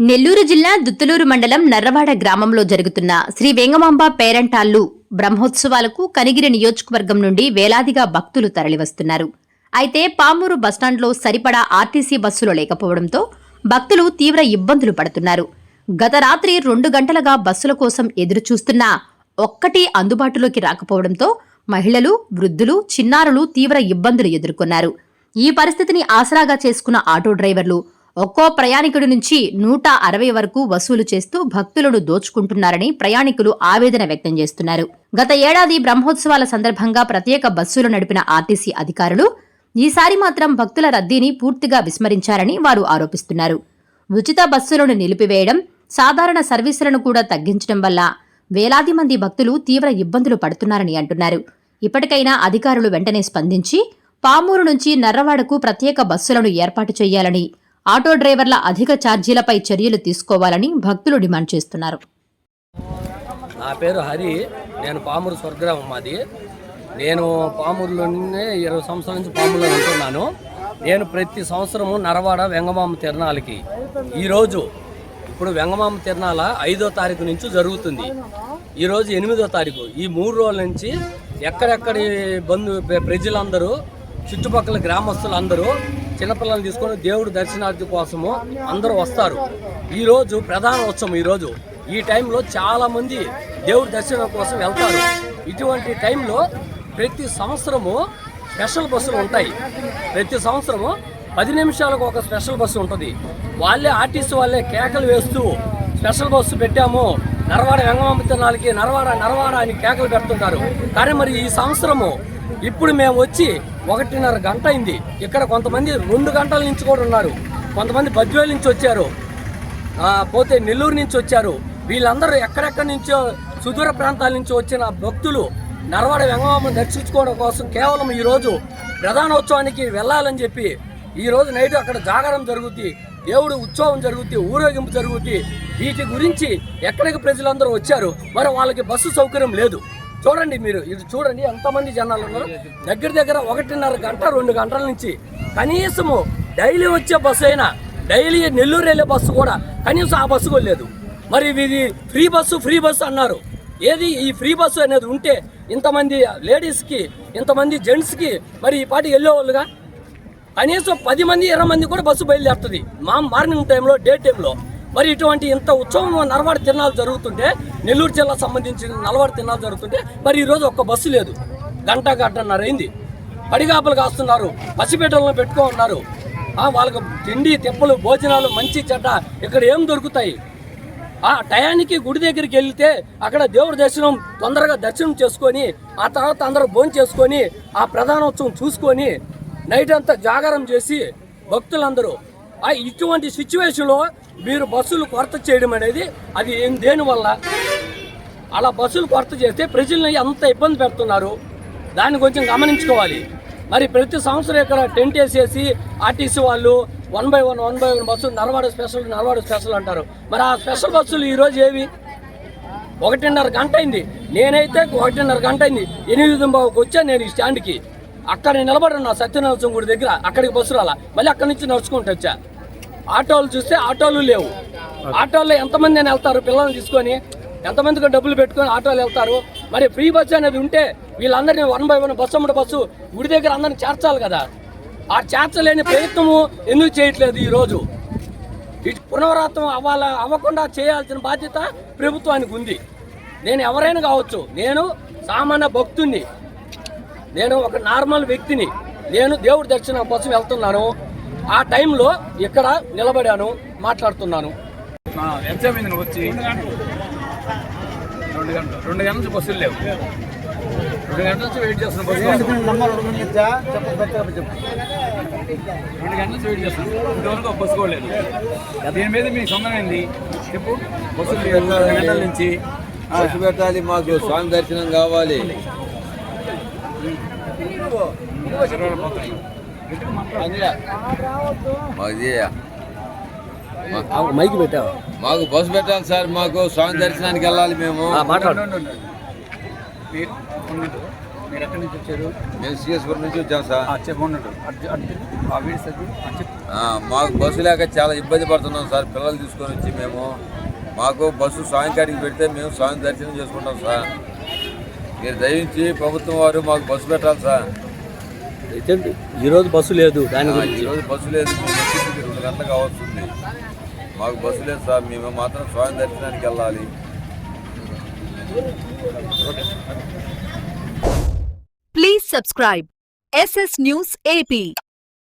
నెల్లూరు జిల్లా దుత్తులూరు మండలం నర్రవాడ గ్రామంలో జరుగుతున్న శ్రీ వేంగమాంబ పేరంటాళ్లు బ్రహ్మోత్సవాలకు కనిగిరి నియోజకవర్గం నుండి వేలాదిగా భక్తులు తరలివస్తున్నారు. అయితే పామూరు బస్టాండ్లో సరిపడా ఆర్టీసీ బస్సులు లేకపోవడంతో భక్తులు తీవ్ర ఇబ్బందులు పడుతున్నారు. గత రాత్రి 2 గంటలుగా బస్సుల కోసం ఎదురుచూస్తున్నా ఒక్కటీ అందుబాటులోకి రాకపోవడంతో మహిళలు, వృద్ధులు, చిన్నారులు తీవ్ర ఇబ్బందులు ఎదుర్కొన్నారు. ఈ పరిస్థితిని ఆసరాగా చేసుకున్న ఆటో డ్రైవర్లు ఒక్కో ప్రయాణికుడి నుంచి 160 వరకు వసూలు చేస్తూ భక్తులను దోచుకుంటున్నారని ప్రయాణికులు ఆవేదన వ్యక్తం చేస్తున్నారు. గత ఏడాది బ్రహ్మోత్సవాల సందర్భంగా ప్రత్యేక బస్సులు నడిపిన ఆర్టీసీ అధికారులు ఈసారి మాత్రం భక్తుల రద్దీని పూర్తిగా విస్మరించారని వారు ఆరోపిస్తున్నారు. ఉచిత బస్సులను నిలిపివేయడం, సాధారణ సర్వీసులను కూడా తగ్గించడం వల్ల వేలాది మంది భక్తులు తీవ్ర ఇబ్బందులు పడుతున్నారని అంటున్నారు. ఇప్పటికైనా అధికారులు వెంటనే స్పందించి పామూరు నుంచి నర్రవాడకు ప్రత్యేక బస్సులను ఏర్పాటు చేయాలని, ఆటో డ్రైవర్ల అధిక ఛార్జీలపై చర్యలు తీసుకోవాలని భక్తులు డిమాండ్ చేస్తున్నారు. నా పేరు హరి. నేను పామూరు స్వర్గ్రామం మాది. నేను పామూరులోనే 20 సంవత్సరాల నుంచి పామూరులో ఉంటున్నాను. నేను ప్రతి సంవత్సరము నర్రవాడ వెంగమాంబ తిరణాలకి ఈరోజు ఇప్పుడు వెంగమాంబ తిరణాల 5వ తారీఖు నుంచి జరుగుతుంది. ఈరోజు 8వ తారీఖు. ఈ 3 రోజుల నుంచి ఎక్కడెక్కడి ప్రజలందరూ, చుట్టుపక్కల గ్రామస్తులందరూ చిన్నపిల్లలు తీసుకొని దేవుడు దర్శనార్థి కోసము అందరూ వస్తారు. ఈరోజు ప్రధాన ఉత్సవం. ఈ టైంలో చాలామంది దేవుడి దర్శనం కోసం వెళ్తారు. ఇటువంటి టైంలో ప్రతి సంవత్సరము స్పెషల్ బస్సులు ఉంటాయి. ప్రతి సంవత్సరము 10 నిమిషాలకు ఒక స్పెషల్ బస్సు ఉంటుంది. వాళ్ళే ఆర్టీసీ వాళ్ళే కేకలు వేస్తూ స్పెషల్ బస్సు పెట్టాము, నర్రవాడ వెంగమాంబ తిరణాలకి నర్రవాడ అని కేకలు పెడుతుంటారు. కానీ మరి ఈ సంవత్సరము ఇప్పుడు మేము వచ్చి 1:30 గంట అయింది. ఇక్కడ కొంతమంది 2 గంటల నుంచి కూడా ఉన్నారు. కొంతమంది బద్వేలు నుంచి వచ్చారు, పోతే నెల్లూరు నుంచి వచ్చారు. వీళ్ళందరూ ఎక్కడెక్కడి నుంచో సుదూర ప్రాంతాల నుంచి వచ్చిన భక్తులు నర్రవాడ వెంగమాంబను దర్శించుకోవడం కోసం కేవలం ఈరోజు ప్రధానోత్సవానికి వెళ్ళాలని చెప్పి ఈరోజు నైట్ అక్కడ జాగరం జరుగుద్ది, దేవుడు ఉత్సవం జరుగుద్ది, ఊరేగింపు జరుగుద్ది. వీటి గురించి ఎక్కడికి ప్రజలందరూ వచ్చారు. మరి వాళ్ళకి బస్సు సౌకర్యం లేదు. చూడండి, మీరు ఇది చూడండి ఎంతమంది జనాలు ఉన్నారు. దగ్గర 1:30 గంట 2 గంటల నుంచి కనీసము డైలీ వచ్చే బస్సు అయినా, డైలీ నెల్లూరు వెళ్ళే బస్సు కూడా కనీసం ఆ బస్సు కూడా లేదు. మరి ఇది ఫ్రీ బస్సు అన్నారు. ఏది ఈ ఫ్రీ బస్సు అనేది ఉంటే ఇంతమంది లేడీస్కి, ఇంతమంది జెంట్స్కి మరి ఈ పాటి వెళ్ళేవాళ్ళుగా కనీసం 10 మంది 20 మంది కూడా బస్సు బయలుదేరుతుంది మార్నింగ్ టైంలో, డే టైంలో. మరి ఇటువంటి ఇంత ఉత్సవం నర్రవాడ తిరణాలు జరుగుతుంటే, నెల్లూరు జిల్లా సంబంధించిన నర్రవాడ తిరణాలు జరుగుతుంటే మరి ఈరోజు ఒక్క బస్సు లేదు. గంటన్నర అయింది. పడిగాపలు కాస్తున్నారు, పసిపేటలను పెట్టుకో ఉన్నారు. వాళ్ళకు తిండి తిప్పలు, భోజనాలు, మంచి చెడ్డ ఇక్కడ ఏం దొరుకుతాయి? ఆ టయానికి గుడి దగ్గరికి వెళ్తే అక్కడ దేవుడి దర్శనం తొందరగా దర్శనం చేసుకొని ఆ తర్వాత అందరూ భోజనం చేసుకొని ఆ ప్రధానోత్సవం చూసుకొని నైట్ అంతా జాగారం చేసి భక్తులందరూ ఇటువంటి సిచ్యువేషన్లో మీరు బస్సులు కొరత చేయడం అనేది అది దేనివల్ల? అలా బస్సులు కొరత చేస్తే ప్రజల్ని అంత ఇబ్బంది పెడుతున్నారు. దాన్ని కొంచెం గమనించుకోవాలి. మరి ప్రతి సంవత్సరం ఇక్కడ టెంట్ వేసేసి ఆర్టీసీ వాళ్ళు 1 by 1 బస్సులు నర్రవాడ స్పెషల్ అంటారు. మరి ఆ స్పెషల్ బస్సులు ఈరోజు ఏవి? 1:30 గంట అయింది. నేనైతే 1:30 గంట అయింది. 8:30కి వచ్చాను నేను ఈ స్టాండ్కి. అక్కడ నిలబడిన సత్యనారాయణ గుడి దగ్గర. అక్కడికి బస్సు రాలా, మళ్ళీ అక్కడి నుంచి నడుచుకుంటూ వచ్చా. ఆటోలు చూస్తే ఆటోలు లేవు. ఆటోల్లో ఎంతమంది అని వెళ్తారు? పిల్లల్ని తీసుకొని ఎంతమందికి డబ్బులు పెట్టుకొని ఆటోలు వెళ్తారు. మరి ఫ్రీ బస్సు అనేది ఉంటే వీళ్ళందరినీ 1 by 1 బస్సు గుడి దగ్గర అందరినీ చేర్చాలి కదా. ఆ చేర్చలేని ప్రయత్నము ఎందుకు చేయట్లేదు? ఈరోజు ఇటు పునరావృతం అవ్వకుండా చేయాల్సిన బాధ్యత ప్రభుత్వానికి ఉంది. నేను ఎవరైనా కావచ్చు, నేను సామాన్య భక్తుని, నేను ఒక నార్మల్ వ్యక్తిని. నేను దేవుడి దర్శనం కోసం వెళ్తున్నాను. ఆ టైంలో ఇక్కడ నిలబడాను, మాట్లాడుతున్నాను. ఎగ్జామ్ వచ్చి 2 గంటల నుంచి బస్సులు లేవు. 2 గంటల నుంచి వెయిట్ చేస్తున్నాను బస్సు. 2 గంటల నుంచి వెయిట్ చేస్తున్నాను. ఇంతవరకు ఒక బస్సు కూడా లేదు. దీని మీద మీ సొంతమైంది చెప్పు. బస్సులు 2 గంటల నుంచి బస్సు పెట్టాలి, మాకు స్వామి దర్శనం కావాలి. మైకి పెట్టావా? మాకు బస్సు పెట్టాలి సార్, మాకు స్వామి దర్శనానికి వెళ్ళాలి. మేము మీరు ఎక్కడి నుంచి వచ్చారు? మేము సిఎస్పురం నుంచి వచ్చాం సార్. చెప్పండి. ఆ వీడి సర్ది చెప్పు. మాకు బస్సు లేక చాలా ఇబ్బంది పడుతున్నాం సార్. పిల్లలు తీసుకొని వచ్చి మేము మాకు బస్సు స్వామి కాడికి పెడితే మేము స్వామి దర్శనం చేసుకుంటాం సార్. మీరు దయించి ప్రభుత్వం వారు మాకు బస్సు పెట్టాలి సార్. అయితే ఈరోజు బస్సు లేదు, దాని గురించి ఈరోజు బస్సు లేదు. మేము వచ్చేసి 2 గంటలకు కావాల్సింది. మాకు బస్సు లేదు సార్. మేము మాత్రం స్వామి దర్శనానికి వెళ్ళాలి. Please subscribe SS News AP.